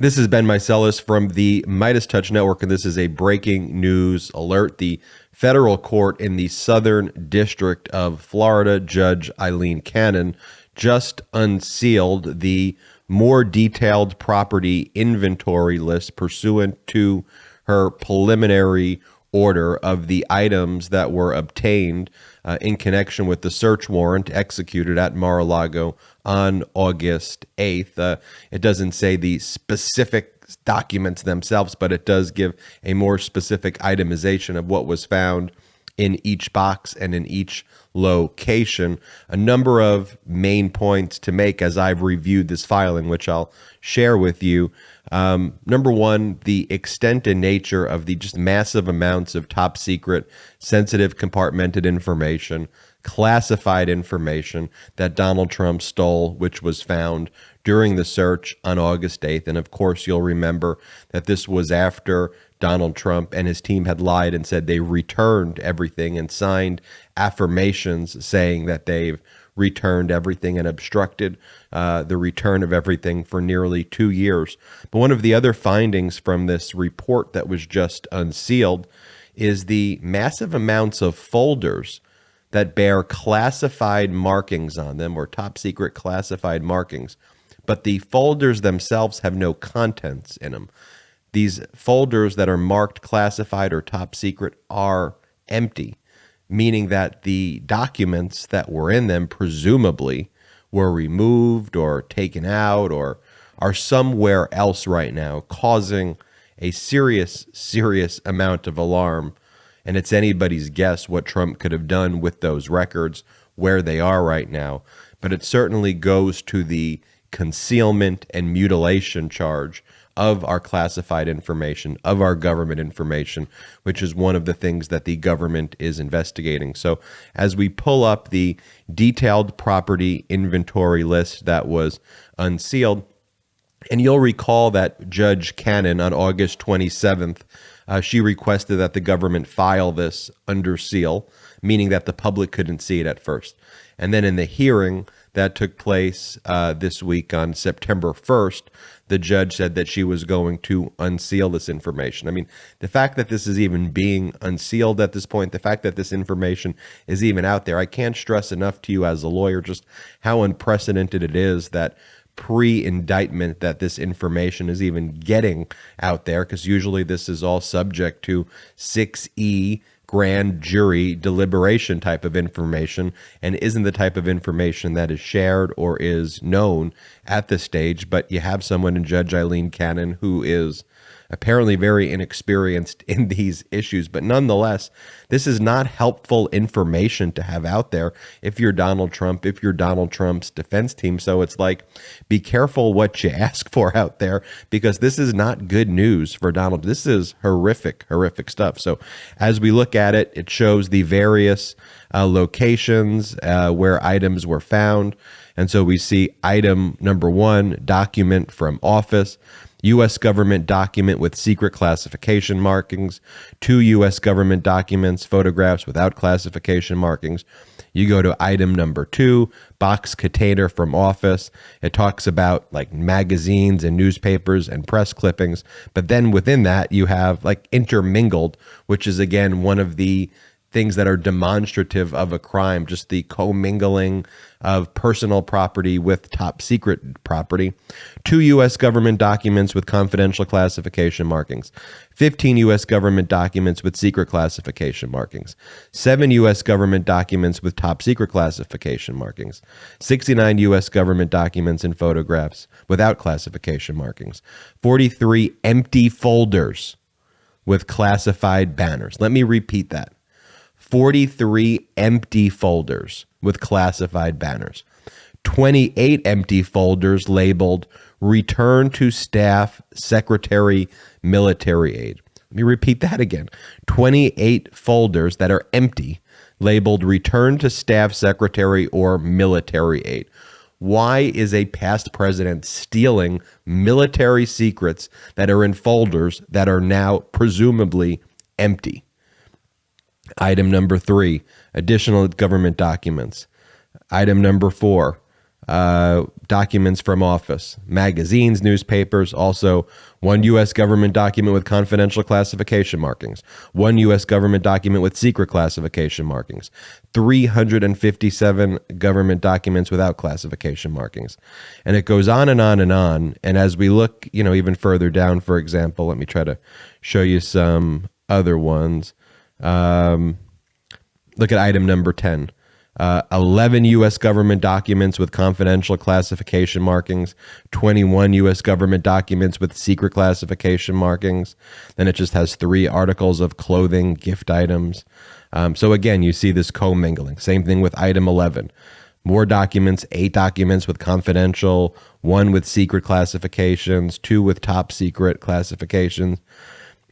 This is Ben Meiselas from the MeidasTouch Network, and this is a breaking news alert. The federal court in the Southern District of Florida, Judge Eileen Cannon, just unsealed the more detailed property inventory list pursuant to her preliminary order of the items that were obtained in connection with the search warrant executed at Mar-A-Lago on August 8th. It doesn't say the specific documents themselves, but it does give a more specific itemization of what was found in each box and in each location. A number of main points to make as I've reviewed this filing, which I'll share with you. Number one, the extent and nature of the just massive amounts of top secret, sensitive, compartmented information, classified information that Donald Trump stole, which was found during the search on August 8th. And of course, you'll remember that this was after Donald Trump and his team had lied and said they returned everything and signed affirmations saying that they've returned everything and obstructed the return of everything for nearly 2 years. But one of the other findings from this report that was just unsealed is the massive amounts of folders that bear classified markings on them, or top secret classified markings, but the folders themselves have no contents in them. These folders that are marked classified or top secret are empty, meaning that the documents that were in them presumably were removed or taken out or are somewhere else right now, causing a serious amount of alarm. And it's anybody's guess what Trump could have done with those records, where they are right now. But it certainly goes to the concealment and mutilation charge of our classified information, of our government information, which is one of the things that the government is investigating. So as we pull up the detailed property inventory list that was unsealed, and you'll recall that Judge Cannon on August 27th, she requested that the government file this under seal, meaning that the public couldn't see it at first. And then in the hearing that took place this week on September 1st, the judge said that she was going to unseal this information. I mean, the fact that this is even being unsealed at this point, the fact that this information is even out there, I can't stress enough to you as a lawyer just how unprecedented it is that pre-indictment that this information is even getting out there, because usually this is all subject to 6E grand jury deliberation type of information and isn't the type of information that is shared or is known at this stage. But you have someone in Judge Eileen Cannon who is apparently very inexperienced in these issues, but nonetheless, this is not helpful information to have out there if you're Donald Trump, if you're Donald Trump's defense team. So it's like, be careful what you ask for out there, because this is not good news for Donald. This is horrific stuff. So as we look at it, it shows the various locations where items were found. And so we see item number 1, document from office, U.S. government document with secret classification markings, 2 U.S. government documents, photographs without classification markings. You go to item number 2, box container from office. It talks about like magazines and newspapers and press clippings. But then within that, you have like intermingled, which is again one of the things that are demonstrative of a crime, just the commingling of personal property with top secret property. 2 U.S. government documents with confidential classification markings. 15 U.S. government documents with secret classification markings. 7 U.S. government documents with top secret classification markings. 69 U.S. government documents and photographs without classification markings. 43 empty folders with classified banners. Let me repeat that. 43 empty folders with classified banners, 28 empty folders labeled Return to Staff Secretary Military Aid. Let me repeat that again. 28 folders that are empty labeled Return to Staff Secretary or Military Aid. Why is a past president stealing military secrets that are in folders that are now presumably empty? Item number 3, additional government documents. Item number 4, documents from office, magazines, newspapers, also one U.S. government document with confidential classification markings, one U.S. government document with secret classification markings, 357 government documents without classification markings. And it goes on and on and on. And as we look, even further down, for example, let me try to show you some other ones. Look at item number 10. 11 U.S. government documents with confidential classification markings, 21 U.S. government documents with secret classification markings. Then it just has 3 articles of clothing, gift items. So again, you see this commingling. Same thing with item 11. More documents, 8 documents with confidential, 1 with secret classifications, 2 with top secret classifications.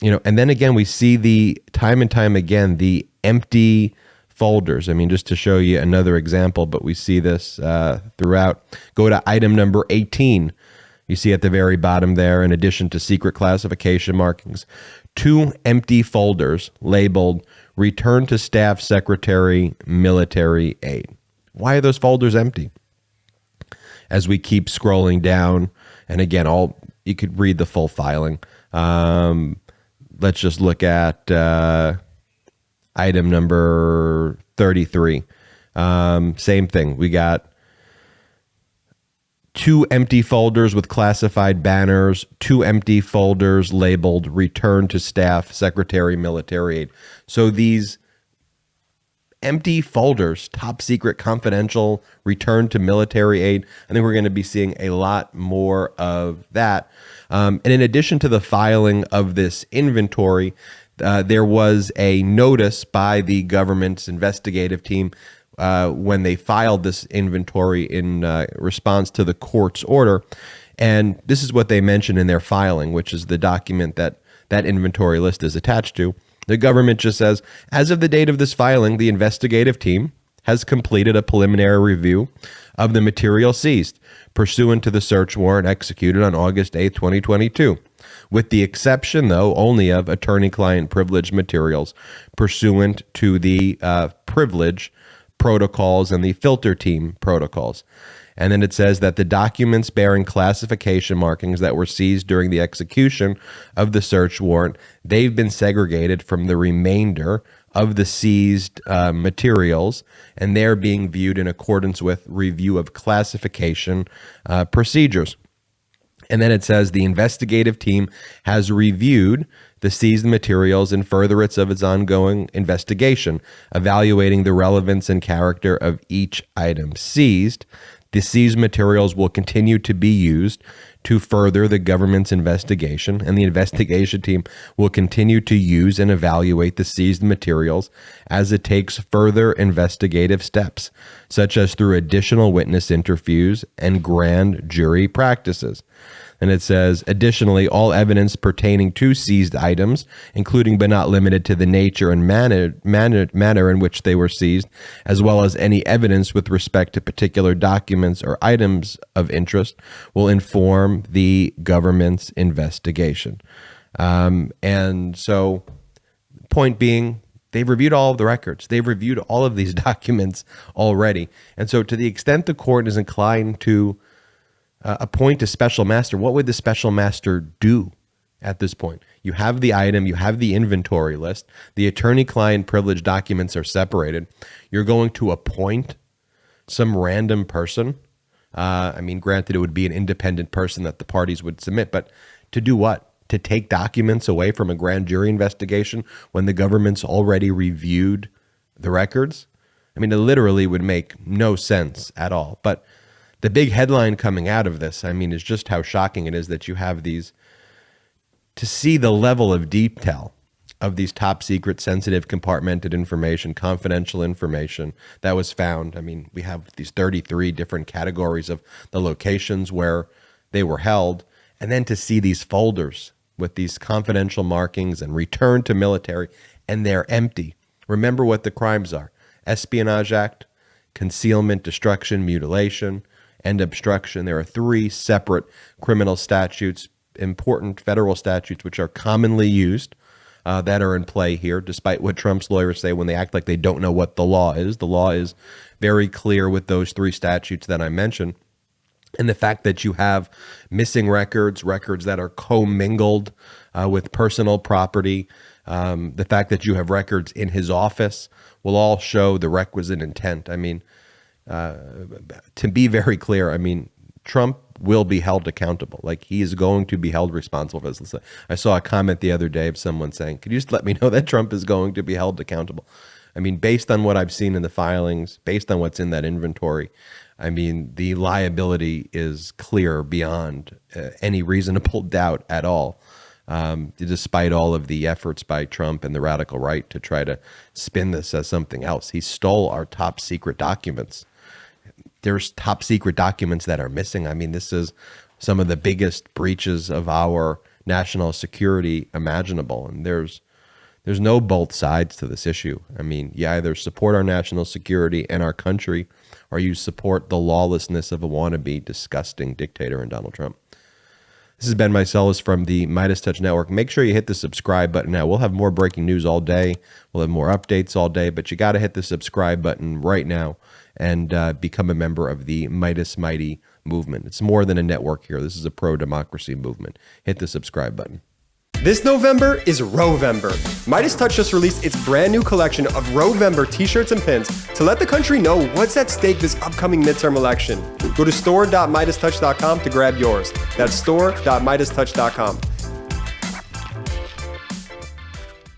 And then again, we see the time and time again, the empty folders. Just to show you another example, but we see this throughout. Go to item number 18. You see at the very bottom there, in addition to secret classification markings, 2 empty folders labeled Return to Staff Secretary Military Aid. Why are those folders empty? As we keep scrolling down, and again, you could read the full filing. Let's just look at item number 33. Same thing. We got 2 empty folders with classified banners, 2 empty folders labeled Return to Staff Secretary Military Aid. So these empty folders, top secret, confidential, return to military aid, I think we're going to be seeing a lot more of that. And in addition to the filing of this inventory, there was a notice by the government's investigative team when they filed this inventory in response to the court's order. And this is what they mentioned in their filing, which is the document that inventory list is attached to. The government just says, as of the date of this filing, the investigative team has completed a preliminary review of the material seized pursuant to the search warrant executed on August 8, 2022. With the exception, though, only of attorney-client privilege materials pursuant to the privilege protocols and the filter team protocols. And then it says that the documents bearing classification markings that were seized during the execution of the search warrant, they've been segregated from the remainder of the seized materials, and they're being viewed in accordance with review of classification procedures. And then it says the investigative team has reviewed the seized materials in furtherance of its ongoing investigation, evaluating the relevance and character of each item seized. The seized materials will continue to be used to further the government's investigation, and the investigation team will continue to use and evaluate the seized materials as it takes further investigative steps, such as through additional witness interviews and grand jury practices. And it says, additionally, all evidence pertaining to seized items, including but not limited to the nature and manner in which they were seized, as well as any evidence with respect to particular documents or items of interest, will inform the government's investigation. And so, point being, they've reviewed all of the records. They've reviewed all of these documents already. And so to the extent the court is inclined to appoint a special master, what would the special master do at this point? You have the item, you have the inventory list, the attorney-client privilege documents are separated. You're going to appoint some random person. Granted, it would be an independent person that the parties would submit, but to do what? To take documents away from a grand jury investigation when the government's already reviewed the records? It literally would make no sense at all. But the big headline coming out of this, is just how shocking it is that you have these, to see the level of detail of these top secret, sensitive, compartmented information, confidential information that was found. We have these 33 different categories of the locations where they were held. And then to see these folders with these confidential markings and return to military, and they're empty. Remember what the crimes are: Espionage Act, concealment, destruction, mutilation, and obstruction. There are 3 separate criminal statutes, important federal statutes, which are commonly used that are in play here, despite what Trump's lawyers say when they act like they don't know what the law is. The law is very clear with those three statutes that I mentioned. And the fact that you have missing records that are commingled with personal property, the fact that you have records in his office will all show the requisite intent. I mean, to be very clear, I mean, Trump will be held accountable. Like, he is going to be held responsible for this. I saw a comment the other day of someone saying, could you just let me know that Trump is going to be held accountable? I mean, based on what I've seen in the filings, based on what's in that inventory, I mean, the liability is clear beyond any reasonable doubt at all, despite all of the efforts by Trump and the radical right to try to spin this as something else. He stole our top secret documents. There's top secret documents that are missing. I mean, this is some of the biggest breaches of our national security imaginable. And there's no both sides to this issue. I mean, you either support our national security and our country, or you support the lawlessness of a wannabe, disgusting dictator in Donald Trump. This is Ben Meiselas from the MeidasTouch Network. Make sure you hit the subscribe button now. We'll have more breaking news all day. We'll have more updates all day, but you got to hit the subscribe button right now and become a member of the Meidas Mighty movement. It's more than a network here. This is a pro-democracy movement. Hit the subscribe button. This November is Rovember. MeidasTouch just released its brand new collection of Rovember t-shirts and pins to let the country know what's at stake this upcoming midterm election. Go to store.meidastouch.com to grab yours. That's store.meidastouch.com.